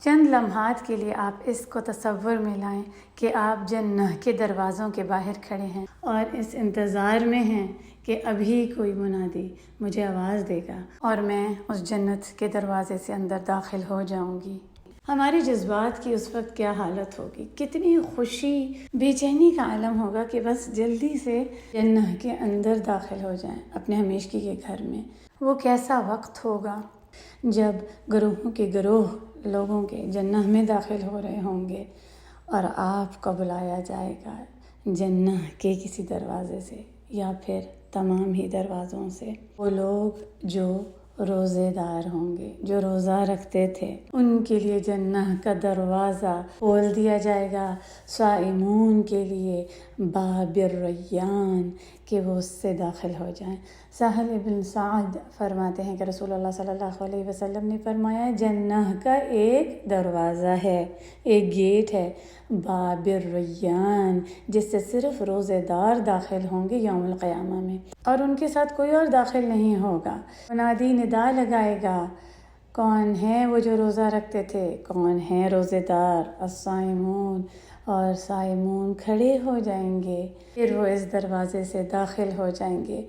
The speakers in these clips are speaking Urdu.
چند لمحات کے لیے آپ اس کو تصور میں لائیں کہ آپ جنت کے دروازوں کے باہر کھڑے ہیں اور اس انتظار میں ہیں کہ ابھی کوئی منادی مجھے آواز دے گا اور میں اس جنت کے دروازے سے اندر داخل ہو جاؤں گی۔ ہمارے جذبات کی اس وقت کیا حالت ہوگی، کتنی خوشی، بے چینی کا عالم ہوگا کہ بس جلدی سے جنت کے اندر داخل ہو جائیں اپنے ہمیشگی کے گھر میں۔ وہ کیسا وقت ہوگا جب گروہوں کے گروہ لوگوں کے جنت میں داخل ہو رہے ہوں گے اور آپ کو بلایا جائے گا جنت کے کسی دروازے سے یا پھر تمام ہی دروازوں سے۔ وہ لوگ جو روزے دار ہوں گے، جو روزہ رکھتے تھے، ان کے لیے جنت کا دروازہ کھول دیا جائے گا، صائمون کے لیے باب الریان، کہ وہ اس سے داخل ہو جائیں۔ سہل بن سعد فرماتے ہیں کہ رسول اللہ صلی اللہ علیہ وسلم نے فرمایا جنت کا ایک دروازہ ہے، ایک گیٹ ہے، باب الریان، جس سے صرف روزے دار داخل ہوں گے یوم القیامہ میں، اور ان کے ساتھ کوئی اور داخل نہیں ہوگا۔ منادی ندا لگائے گا، کون ہیں وہ جو روزہ رکھتے تھے، کون ہیں روزے دار، الصائمون، اور صائمون کھڑے ہو جائیں گے، پھر وہ اس دروازے سے داخل ہو جائیں گے۔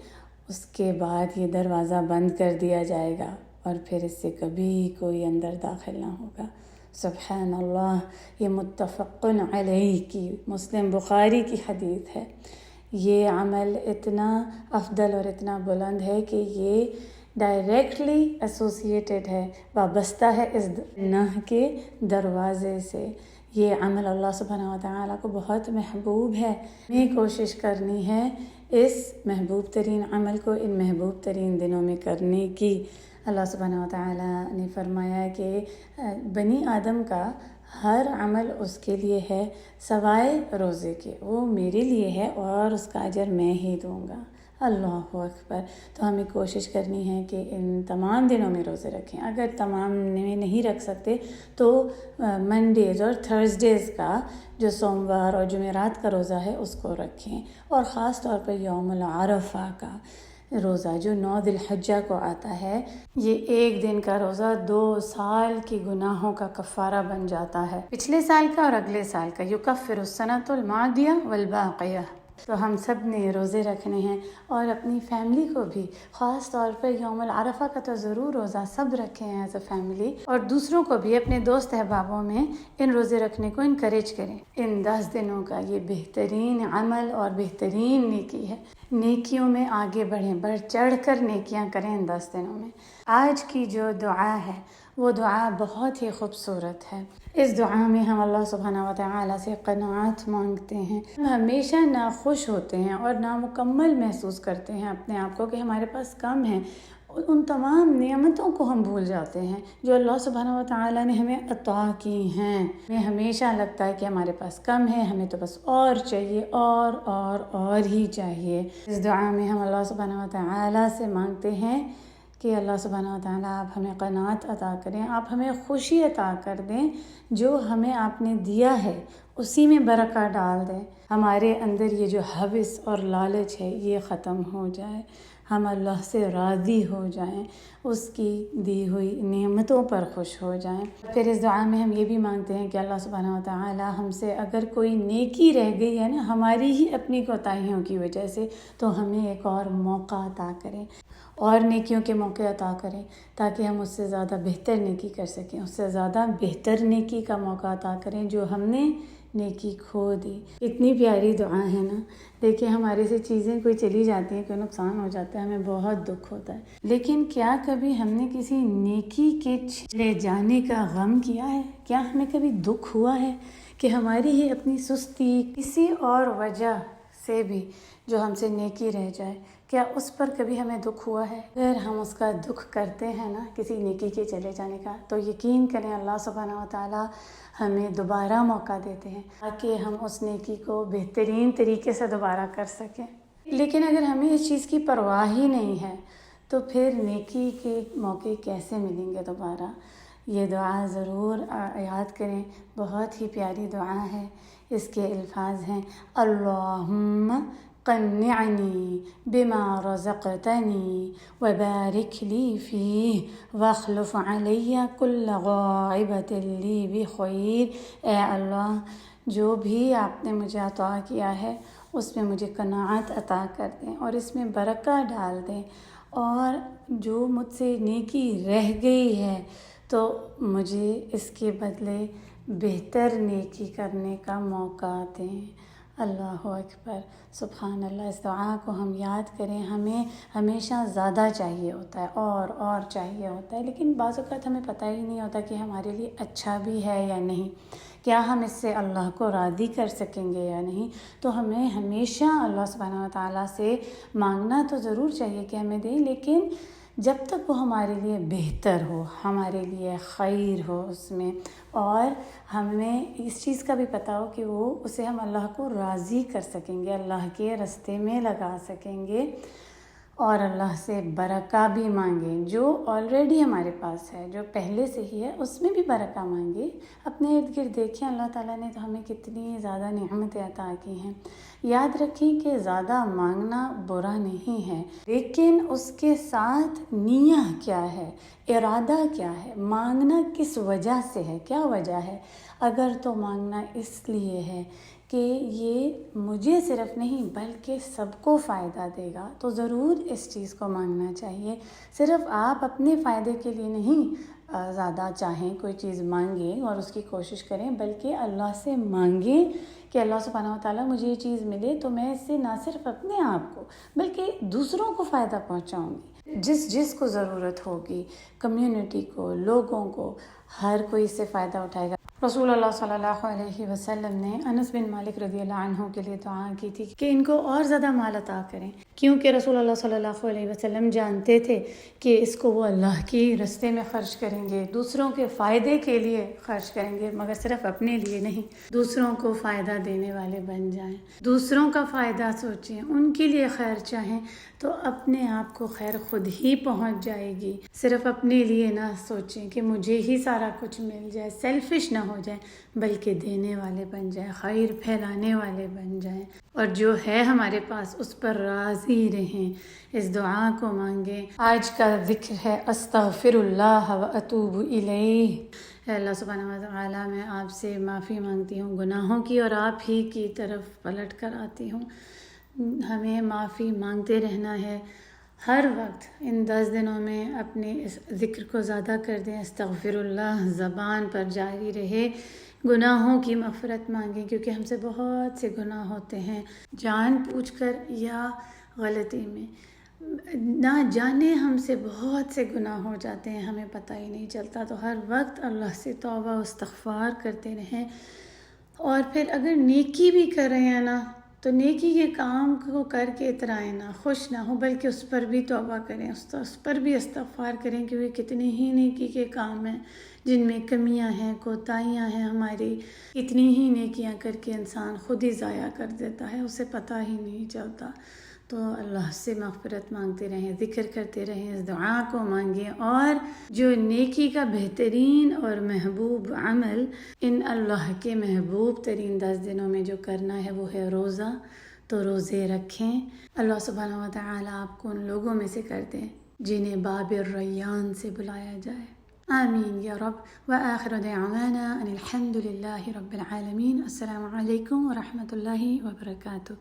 اس کے بعد یہ دروازہ بند کر دیا جائے گا اور پھر اس سے کبھی کوئی اندر داخل نہ ہوگا۔ سبحان اللہ، یہ متفق علیہ کی مسلم بخاری کی حدیث ہے۔ یہ عمل اتنا افضل اور اتنا بلند ہے کہ یہ ڈائریکٹلی ایسوسیٹیڈ ہے، وابستہ ہے اس جنت کے دروازے سے۔ یہ عمل اللہ سبحانہ وتعالیٰ کو بہت محبوب ہے۔ ہمیں کوشش کرنی ہے اس محبوب ترین عمل کو ان محبوب ترین دنوں میں کرنے کی۔ اللہ سبحانہ وتعالیٰ نے فرمایا کہ بنی آدم کا ہر عمل اس کے لیے ہے سوائے روزے کے، وہ میرے لیے ہے اور اس کا اجر میں ہی دوں گا۔ اللہ اکبر۔ تو ہمیں کوشش کرنی ہے کہ ان تمام دنوں میں روزے رکھیں۔ اگر تمام میں نہیں رکھ سکتے تو منڈیز اور تھرسڈیز کا، جو سوموار اور جمعرات کا روزہ ہے، اس کو رکھیں، اور خاص طور پر یوم العرفہ کا روزہ جو 9 ذی الحجہ کو آتا ہے۔ یہ ایک دن کا روزہ 2 سال کے گناہوں کا کفارہ بن جاتا ہے، پچھلے سال کا اور اگلے سال کا۔ یکفر السنۃ الماضیہ والباقیہ۔ تو ہم سب نے روزے رکھنے ہیں، اور اپنی فیملی کو بھی، خاص طور پر یوم العرفہ کا تو ضرور روزہ سب رکھیں ایز اے فیملی، اور دوسروں کو بھی اپنے دوست احبابوں میں ان روزے رکھنے کو انکریج کریں۔ ان 10 دنوں کا یہ بہترین عمل اور بہترین نیکی ہے۔ نیکیوں میں آگے بڑھیں، بڑھ چڑھ کر نیکیاں کریں ان 10 دنوں میں۔ آج کی جو دعا ہے وہ دعا بہت ہی خوبصورت ہے۔ اس دعا میں ہم اللہ سبحانہ وتعالیٰ سے قناعت مانگتے ہیں۔ ہم ہمیشہ ناخوش ہوتے ہیں اور نامکمل محسوس کرتے ہیں اپنے آپ کو کہ ہمارے پاس کم ہے۔ ان تمام نعمتوں کو ہم بھول جاتے ہیں جو اللہ سبحانہ وتعالیٰ نے ہمیں عطا کی ہیں۔ ہمیں ہمیشہ لگتا ہے کہ ہمارے پاس کم ہے، ہمیں تو بس اور چاہیے، اور ہی چاہیے۔ اس دعا میں ہم اللہ سبحانہ وتعالیٰ سے مانگتے ہیں کہ اللہ سبحانہ وتعالیٰ آپ ہمیں قناعت عطا کریں، آپ ہمیں خوشی عطا کر دیں، جو ہمیں آپ نے دیا ہے اسی میں برکت ڈال دیں۔ ہمارے اندر یہ جو ہوس اور لالچ ہے یہ ختم ہو جائے، ہم اللہ سے راضی ہو جائیں، اس کی دی ہوئی نعمتوں پر خوش ہو جائیں۔ پھر اس دعا میں ہم یہ بھی مانگتے ہیں کہ اللہ سبحانہ وتعالیٰ ہم سے اگر کوئی نیکی رہ گئی ہے نا ہماری ہی اپنی کوتاہیوں کی وجہ سے، تو ہمیں ایک اور موقع عطا کریں، اور نیکیوں کے موقع عطا کریں، تاکہ ہم اس سے زیادہ بہتر نیکی کر سکیں، اس سے زیادہ بہتر نیکی کا موقع عطا کریں جو ہم نے نیکی کھو دی۔ اتنی پیاری دعا ہے نا۔ دیکھیں ہمارے سے چیزیں کوئی چلی جاتی ہیں، کوئی نقصان ہو جاتا ہے، ہمیں بہت دکھ ہوتا ہے، لیکن کیا کبھی ہم نے کسی نیکی کے چلے جانے کا غم کیا ہے؟ کیا ہمیں کبھی دکھ ہوا ہے کہ ہماری ہی اپنی سستی، کسی اور وجہ سے بھی جو ہم سے نیکی رہ جائے، کیا اس پر کبھی ہمیں دکھ ہوا ہے؟ اگر ہم اس کا دکھ کرتے ہیں نا کسی نیکی کے چلے جانے کا، تو یقین کریں اللہ سبحانہ وتعالیٰ ہمیں دوبارہ موقع دیتے ہیں تاکہ ہم اس نیکی کو بہترین طریقے سے دوبارہ کر سکیں۔ لیکن اگر ہمیں اس چیز کی پرواہ ہی نہیں ہے تو پھر نیکی کے موقع کیسے ملیں گے دوبارہ؟ یہ دعا ضرور یاد کریں، بہت ہی پیاری دعا ہے۔ اس کے الفاظ ہیں اللہم قنعني بما رزقتنی وبارک لی فیہ واخلف علی کل غائبۃ لی بخیر۔ اے اللہ، جو بھی آپ نے مجھے عطا کیا ہے اس میں مجھے قناعت عطا کر دیں اور اس میں برکت ڈال دیں، اور جو مجھ سے نیکی رہ گئی ہے تو مجھے اس کے بدلے بہتر نیکی کرنے کا موقع دیں۔ اللہ اکبر، سبحان اللہ۔ اس دعا کو ہم یاد کریں۔ ہمیں ہمیشہ زیادہ چاہیے ہوتا ہے اور چاہیے ہوتا ہے، لیکن بعض اوقات ہمیں پتہ ہی نہیں ہوتا کہ ہمارے لیے اچھا بھی ہے یا نہیں، کیا ہم اس سے اللہ کو راضی کر سکیں گے یا نہیں۔ تو ہمیں ہمیشہ اللہ سبحانہ وتعالیٰ سے مانگنا تو ضرور چاہیے کہ ہمیں دیں، لیکن جب تک وہ ہمارے لیے بہتر ہو، ہمارے لیے خیر ہو اس میں، اور ہمیں اس چیز کا بھی پتہ ہو کہ وہ اسے ہم اللہ کو راضی کر سکیں گے، اللہ کے راستے میں لگا سکیں گے، اور اللہ سے برکہ بھی مانگیں جو آلریڈی ہمارے پاس ہے، جو پہلے سے ہی ہے اس میں بھی برکہ مانگیں۔ اپنے ارد گرد دیکھیں اللہ تعالیٰ نے تو ہمیں کتنی زیادہ نعمتیں عطا کی ہیں۔ یاد رکھیں کہ زیادہ مانگنا برا نہیں ہے، لیکن اس کے ساتھ نیت کیا ہے، ارادہ کیا ہے، مانگنا کس وجہ سے ہے، کیا وجہ ہے۔ اگر تو مانگنا اس لیے ہے کہ یہ مجھے صرف نہیں بلکہ سب کو فائدہ دے گا، تو ضرور اس چیز کو مانگنا چاہیے۔ صرف آپ اپنے فائدے کے لیے نہیں زیادہ چاہیں کوئی چیز مانگیں اور اس کی کوشش کریں، بلکہ اللہ سے مانگیں کہ اللہ سبحانہ وتعالیٰ مجھے یہ چیز ملے تو میں اس سے نہ صرف اپنے آپ کو بلکہ دوسروں کو فائدہ پہنچاؤں گی، جس کو ضرورت ہوگی، کمیونٹی کو، لوگوں کو، ہر کوئی اس سے فائدہ اٹھائے گا۔ رسول اللہ صلی اللہ علیہ وسلم نے انس بن مالک رضی اللہ عنہ کے لیے دعا کی تھی کہ ان کو اور زیادہ مال عطا کریں، کیونکہ رسول اللہ صلی اللہ علیہ وسلم جانتے تھے کہ اس کو وہ اللہ کی راستے میں خرچ کریں گے، دوسروں کے فائدے کے لیے خرچ کریں گے، مگر صرف اپنے لیے نہیں، دوسروں کو فائدہ دینے والے بن جائیں، دوسروں کا فائدہ سوچیں، ان کے لیے خیر چاہیں، تو اپنے آپ کو خیر خود ہی پہنچ جائے گی۔ صرف اپنے لیے نہ سوچیں کہ مجھے ہی سارا کچھ مل جائے، سیلفش نہ ہو جائیں، بلکہ دینے والے بن جائیں، خیر پھیلانے والے بن جائیں، اور جو ہے ہمارے پاس اس پر راضی رہیں۔ اس دعا کو مانگیں۔ آج کا ذکر ہے استغفر اللہ و اتوب الیہ۔ اے اللہ سبحانہ و تعالیٰ، میں آپ سے معافی مانگتی ہوں گناہوں کی، اور آپ ہی کی طرف پلٹ کر آتی ہوں۔ ہمیں معافی مانگتے رہنا ہے ہر وقت۔ ان 10 دنوں میں اپنے اس ذکر کو زیادہ کر دیں، استغفر اللہ زبان پر جاری رہے، گناہوں کی مغفرت مانگیں، کیونکہ ہم سے بہت سے گناہ ہوتے ہیں، جان بوجھ کر یا غلطی میں، نہ جانے ہم سے بہت سے گناہ ہو جاتے ہیں، ہمیں پتہ ہی نہیں چلتا۔ تو ہر وقت اللہ سے توبہ و استغفار کرتے رہیں، اور پھر اگر نیکی بھی کر رہے ہیں نا تو نیکی کے کام کو کر کے اترائیں نہ، خوش نہ ہو، بلکہ اس پر بھی توبہ کریں، اس پر بھی استغفار کریں، کیونکہ کتنے ہی نیکی کے کام ہیں جن میں کمیاں ہیں، کوتاہیاں ہیں ہماری، اتنی ہی نیکیاں کر کے انسان خود ہی ضائع کر دیتا ہے، اسے پتہ ہی نہیں چلتا۔ تو اللہ سے مغفرت مانگتے رہیں، ذکر کرتے رہیں، اس دعا کو مانگیں، اور جو نیکی کا بہترین اور محبوب عمل ان اللہ کے محبوب ترین 10 دنوں میں جو کرنا ہے وہ ہے روزہ، تو روزے رکھیں۔ اللہ سبحانہ و تعالیٰ آپ کو ان لوگوں میں سے کر دیں جنہیں باب الریان سے بلایا جائے۔ آمین یا رب۔ وآخر دعوانا ان الحمد للہ رب العالمین۔ السلام علیکم ورحمۃ اللہ وبرکاتہ۔